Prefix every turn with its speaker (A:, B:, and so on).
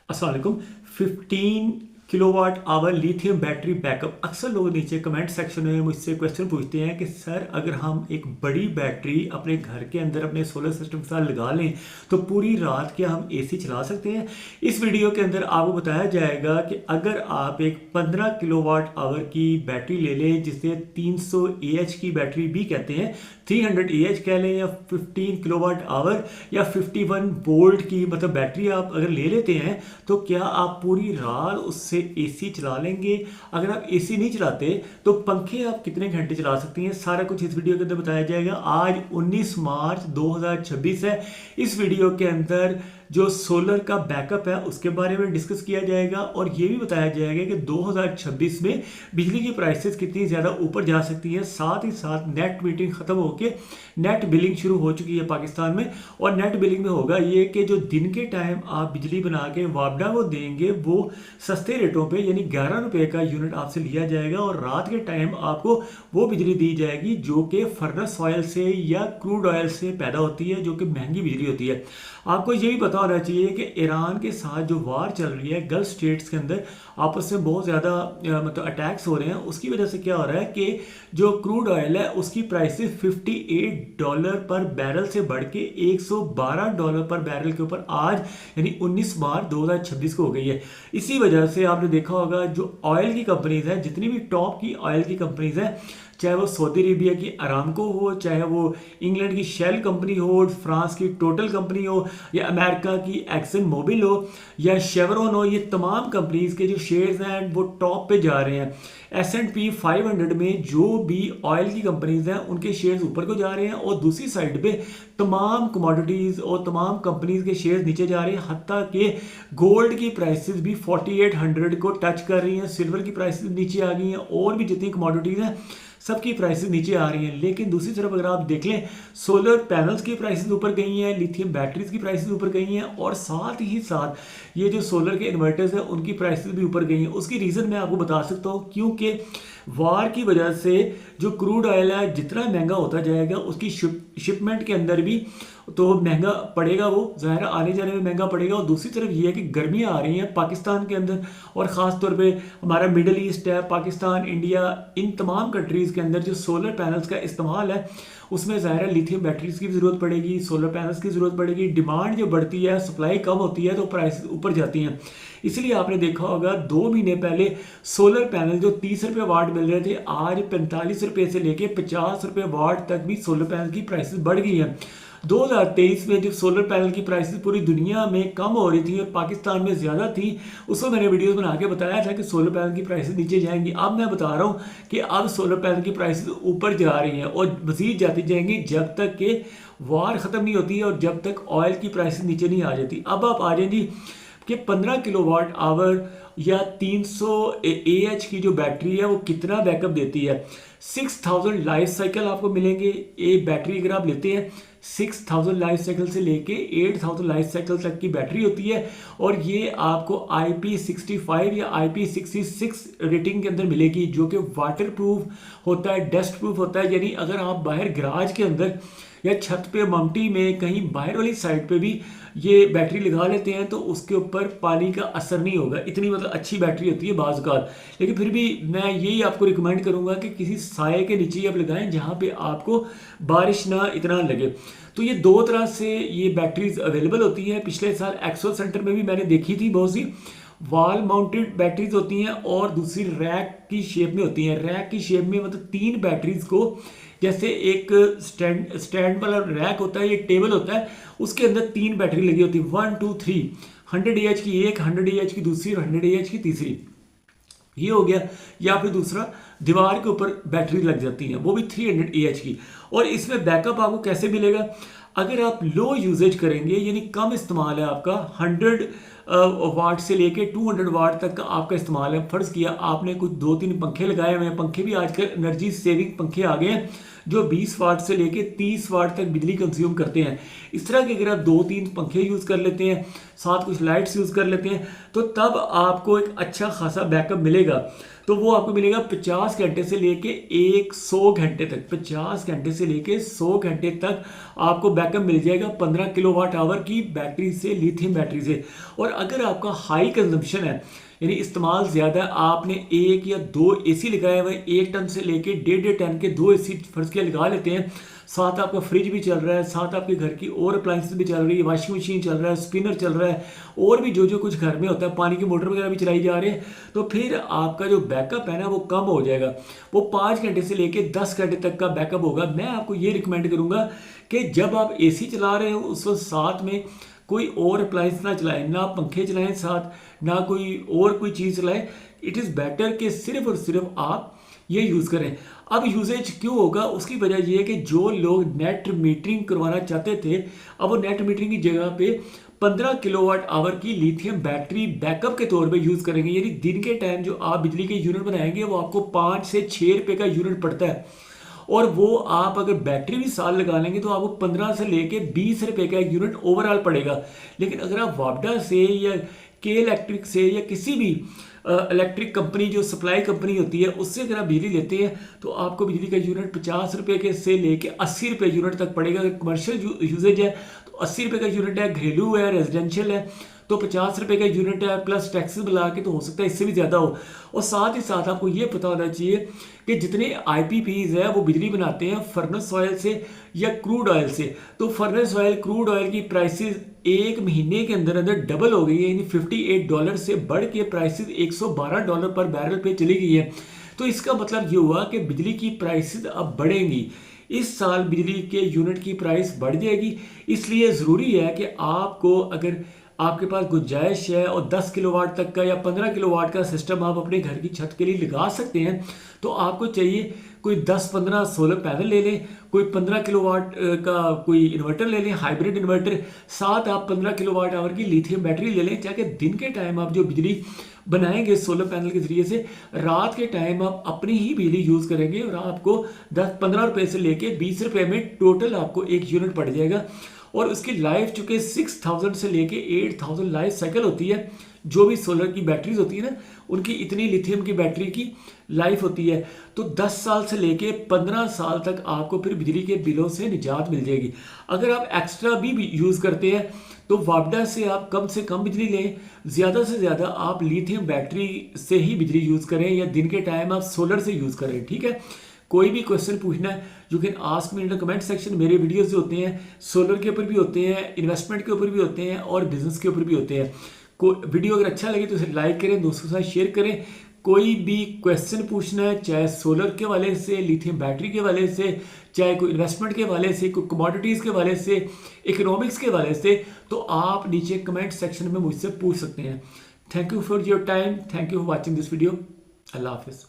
A: अस्सलाम वालेकुम। 15 kilowatt hour lithium battery backup. अक्सर लोग नीचे कमेंट सेक्शन में मुझसे क्वेश्चन पूछते हैं कि सर अगर हम एक बड़ी बैटरी अपने घर के अंदर अपने सोलर सिस्टम के साथ लगा लें तो पूरी रात क्या हम एसी चला सकते हैं। इस वीडियो के अंदर आपको बताया जाएगा कि अगर आप एक 15 किलोवाट आवर की बैटरी ले लें, जिसे 300 AH की बैटरी भी कहते हैं, 300 AH कह लें, या 15 किलोवाट आवर या 51 वोल्ट की मतलब बैटरी आप अगर ले लेते हैं तो क्या आप पूरी रात उससे एसी चला लेंगे। अगर आप एसी नहीं चलाते तो पंखे आप कितने घंटे चला सकती हैं, सारा कुछ इस वीडियो के अंदर बताया जाएगा। आज 19 मार्च 2026 है। इस वीडियो के अंदर जो सोलर का बैकअप है उसके बारे में डिस्कस किया जाएगा और ये भी बताया जाएगा कि 2026 में बिजली की प्राइसेस कितनी ज़्यादा ऊपर जा सकती है। साथ ही साथ नेट मीटरिंग ख़त्म होकर नेट बिलिंग शुरू हो चुकी है पाकिस्तान में, और नेट बिलिंग में होगा ये कि जो दिन के टाइम आप बिजली बना के वापडा को देंगे वो सस्ते रेटों पे यानी 11 रुपये का यूनिट आपसे लिया जाएगा, और रात के टाइम आपको वो बिजली दी जाएगी जो कि फर्नेस ऑयल से या क्रूड ऑयल से पैदा होती है, जो कि महंगी बिजली होती है। आपको ये भी पता होना चाहिए कि ईरान के साथ जो वार चल रही है, गल्फ स्टेट्स के अंदर आपस में बहुत ज़्यादा मतलब अटैक्स हो रहे हैं। उसकी वजह से क्या हो रहा है कि जो क्रूड ऑयल है उसकी प्राइसेस $58 पर बैरल से बढ़ के $112 पर बैरल के ऊपर आज यानी 19 मार्च 2026 को हो गई है। इसी वजह से आपने देखा होगा जो ऑयल की कंपनीज हैं, जितनी भी टॉप की ऑयल की कंपनीज हैं, चाहे वो सऊदी अरेबिया की अरामको हो, चाहे वो इंग्लैंड की शेल कंपनी हो, फ्रांस की टोटल कंपनी हो, या अमेरिका की एक्सन मोबिल हो, या शेवरॉन हो, ये तमाम कंपनीज के जो शेयर्स हैं वो टॉप पे जा रहे हैं। S&P 500 में जो भी ऑयल की कंपनीज हैं उनके शेयर्स ऊपर को जा रहे हैं, और दूसरी साइड पे तमाम कमोडिटीज़ और तमाम कंपनीज के शेयर्स नीचे जा रहे हैं। हत्ता कि गोल्ड की प्राइसेस भी 4800 को टच कर रही हैं, सिल्वर की प्राइसेस नीचे आ गई हैं, और भी जितनी कमोडिटीज़ हैं सबकी प्राइसेस नीचे आ रही हैं। लेकिन दूसरी तरफ अगर आप देख लें, सोलर पैनल्स की प्राइसेस ऊपर गई हैं, लिथियम बैटरीज की प्राइसेस ऊपर गई हैं, और साथ ही साथ ये जो सोलर के इन्वर्टर्स हैं उनकी प्राइसेस भी ऊपर गई हैं। उसकी रीज़न मैं आपको बता सकता हूँ, क्योंकि वार की वजह से जो क्रूड ऑयल है जितना महंगा होता जाएगा उसकी शिपमेंट के अंदर भी तो महंगा पड़ेगा, वो ज़ाहिर आने जाने में महंगा पड़ेगा। और दूसरी तरफ ये है कि गर्मियाँ आ रही हैं पाकिस्तान के अंदर, और ख़ास तौर पे हमारा मिडल ईस्ट है, पाकिस्तान, इंडिया, इन तमाम कंट्रीज़ के अंदर जो सोलर पैनल्स का इस्तेमाल है उसमें ज़ाहिर लिथियम बैटरीज की भी ज़रूरत पड़ेगी, सोलर पैनल्स की ज़रूरत पड़ेगी। डिमांड जो बढ़ती है, सप्लाई कम होती है, तो प्राइस ऊपर जाती हैं। इसलिए आपने देखा होगा 2 महीने पहले सोलर पैनल जो 30 रुपये वाट मिल रहे थे, आज 45 रुपये से लेके 50 रुपये वाट तक भी सोलर पैनल की प्राइसेस बढ़ गई हैं। 2023 में जब सोलर पैनल की प्राइसेस पूरी दुनिया में कम हो रही थी और पाकिस्तान में ज़्यादा थी, उसमें मैंने वीडियोस बना के बताया था कि सोलर पैनल की प्राइसेस नीचे जाएंगी। अब मैं बता रहा हूँ कि अब सोलर पैनल की प्राइसेस ऊपर जा रही हैं और मज़ीद जाती जाएंगी जब तक कि वार ख़त्म नहीं होती है और जब तक ऑयल की प्राइसेस नीचे नहीं आ जाती। अब आप आ जाए जी कि 15 किलोवाट आवर या 300 AH की जो बैटरी है वो कितना बैकअप देती है। 6000 लाइफ साइकिल आपको मिलेंगे। एक बैटरी अगर आप लेते हैं 6000 लाइफ साइकिल से लेके 8000 लाइफ साइकिल तक की बैटरी होती है, और ये आपको IP65 या IP66 रेटिंग के अंदर मिलेगी, जो कि वाटर प्रूफ होता है, डस्ट प्रूफ होता है। यानी अगर आप बाहर गराज के अंदर या छत पे ममटी में कहीं बाहर वाली साइड पे भी ये बैटरी लगा लेते हैं तो उसके ऊपर पानी का असर नहीं होगा। इतनी मतलब अच्छी बैटरी होती है बाज़-औक़ात। लेकिन फिर भी मैं यही आपको रिकमेंड करूंगा कि किसी साए के नीचे आप लगाएं जहां पे आपको बारिश ना इतना लगे। तो ये 2 तरह से ये बैटरीज अवेलेबल होती हैं। पिछले साल एक्सो सेंटर में भी मैंने देखी थी, बहुत सी वॉल माउंटेड बैटरीज होती हैं और दूसरी रैक की शेप में होती हैं। रैक की शेप में मतलब 3 बैटरीज को, जैसे एक स्टैंड वाला रैक होता है, ये टेबल होता है, उसके अंदर 3 बैटरी लगी होती है, 1 2 3, 100 AH की एक, 100 AH की दूसरी और 100 AH की तीसरी। ये हो गया। या फिर दूसरा, दीवार के ऊपर बैटरी लग जाती हैं, वो भी 300 AH की। और इसमें बैकअप आपको कैसे मिलेगा? अगर आप लो यूजेज करेंगे यानी कम इस्तेमाल है आपका, 100 वाट से लेके 200 वाट तक का आपका इस्तेमाल है। फ़र्ज़ किया आपने कुछ 2-3 पंखे लगाए हुए हैं, पंखे भी आजकल एनर्जी सेविंग पंखे आ गए हैं जो 20 वाट से लेके 30 वाट तक बिजली कंज्यूम करते हैं। इस तरह के अगर आप 2-3 पंखे यूज़ कर लेते हैं, साथ कुछ लाइट्स यूज़ कर लेते हैं, तो तब आपको एक अच्छा खासा बैकअप मिलेगा। तो वो आपको मिलेगा 50 घंटे से लेके 100 घंटे तक, 50 घंटे से लेके 100 घंटे तक आपको बैकअप मिल जाएगा 15 किलोवाट आवर की बैटरी से, लिथियम बैटरी से। और अगर आपका हाई कंजम्पशन है, यानी इस्तेमाल ज़्यादा है, आपने 1 या 2 एसी लगाए हुए, 1 टन से लेके 1.5 टन के 2 एसी फर्ज के लगा लेते हैं, साथ आपका फ्रिज भी चल रहा है, साथ आपके घर की और अप्लाइंसेस भी चल रही है, वॉशिंग मशीन चल रहा है, स्पिनर चल रहा है, और भी जो कुछ घर में होता है, पानी की मोटर वगैरह भी चलाई जा रही है, तो फिर आपका जो बैकअप है ना वो कम हो जाएगा। वो 5 घंटे से लेके 10 घंटे तक का बैकअप होगा। मैं आपको ये रिकमेंड करूँगा कि जब आप एसी चला रहे हो उस वक्त साथ में कोई और अप्लाइंस ना चलाएं, ना पंखे चलाएं साथ, ना कोई चीज़ चलाएं। इट इज़ बेटर कि सिर्फ और सिर्फ आप ये यूज़ करें। अब यूजेज क्यों होगा, उसकी वजह यह है कि जो लोग नेट मीटरिंग करवाना चाहते थे, अब वो नेट मीटरिंग की जगह पे 15 किलोवाट आवर की लिथियम बैटरी बैकअप के तौर पे यूज़ करेंगे। यानी दिन के टाइम जो आप बिजली के यूनिट बनाएंगे वो आपको 5 से 6 रुपये का यूनिट पड़ता है, और वो आप अगर बैटरी भी साल लगा लेंगे तो आपको 15 से लेके 20 रुपये का एक यूनिट ओवरऑल पड़ेगा। लेकिन अगर आप वापडा से या के इलेक्ट्रिक से या किसी भी इलेक्ट्रिक कंपनी जो सप्लाई कंपनी होती है उससे अगर आप बिजली लेते हैं तो आपको बिजली का यूनिट 50 रुपये के से लेके 80 रुपये यूनिट तक पड़ेगा। अगर कमर्शियल यूजेज है तो 80 रुपये का यूनिट है, घरेलू है, रेजिडेंशियल है तो 50 रुपये का यूनिट है, प्लस टैक्सेस मिला के तो हो सकता है इससे भी ज़्यादा हो। और साथ ही साथ आपको ये पता होना चाहिए कि जितने IPPs है वो बिजली बनाते हैं फर्नेस ऑयल से या क्रूड ऑयल से। तो फर्नेस ऑयल, क्रूड ऑयल की प्राइसेस एक महीने के अंदर अंदर डबल हो गई है, यानी $58 से बढ़ के प्राइसेस $112 पर बैरल पे चली गई है। तो इसका मतलब ये हुआ कि बिजली की प्राइसेस अब बढ़ेंगी। इस साल बिजली के यूनिट की प्राइस बढ़ जाएगी। इसलिए ज़रूरी है कि आपको, अगर आपके पास गुंजाइश है और 10 किलोवाट तक का या 15 किलोवाट का सिस्टम आप अपने घर की छत के लिए लगा सकते हैं, तो आपको चाहिए कोई 10-15 सोलर पैनल ले लें, कोई 15 किलोवाट का कोई इन्वर्टर ले लें, हाइब्रिड इन्वर्टर, साथ आप 15 किलोवाट आवर की लिथियम बैटरी ले लें, ताकि दिन के टाइम आप जो बिजली बनाएंगे सोलर पैनल के जरिए से, रात के टाइम आप अपनी ही बिजली यूज़ करेंगे और आपको 10-15 रुपये से लेके 20 रुपये में टोटल आपको एक यूनिट पड़ जाएगा। और उसकी लाइफ चूँकि 6000 से लेके 8000 लाइफ साइकिल होती है, जो भी सोलर की बैटरीज होती है ना उनकी इतनी लिथियम की बैटरी की लाइफ होती है। तो 10 साल से लेके 15 साल तक आपको फिर बिजली के बिलों से निजात मिल जाएगी। अगर आप एक्स्ट्रा भी यूज़ करते हैं तो वापडा से आप कम से कम बिजली लें, ज़्यादा से ज़्यादा आप लिथियम बैटरी से ही बिजली यूज़ करें, या दिन के टाइम आप सोलर से यूज़ करें। ठीक है, कोई भी क्वेश्चन पूछना है you can ask me in the comment section. मेरे वीडियोस जो होते हैं सोलर के ऊपर भी होते हैं, इन्वेस्टमेंट के ऊपर भी होते हैं और बिजनेस के ऊपर भी होते हैं। वीडियो अगर अच्छा लगे तो इसे लाइक करें, दोस्तों के साथ शेयर करें। कोई भी क्वेश्चन पूछना है, चाहे सोलर के वाले से, लिथियम बैटरी के वाले से, चाहे कोई इन्वेस्टमेंट के वाले से, कोई कमोडिटीज़ के वाले से, इकोनॉमिक्स के वाले से, तो आप नीचे कमेंट सेक्शन में मुझसे पूछ सकते हैं। Thank you for your time, thank you for watching this video. अल्लाह हाफिज़।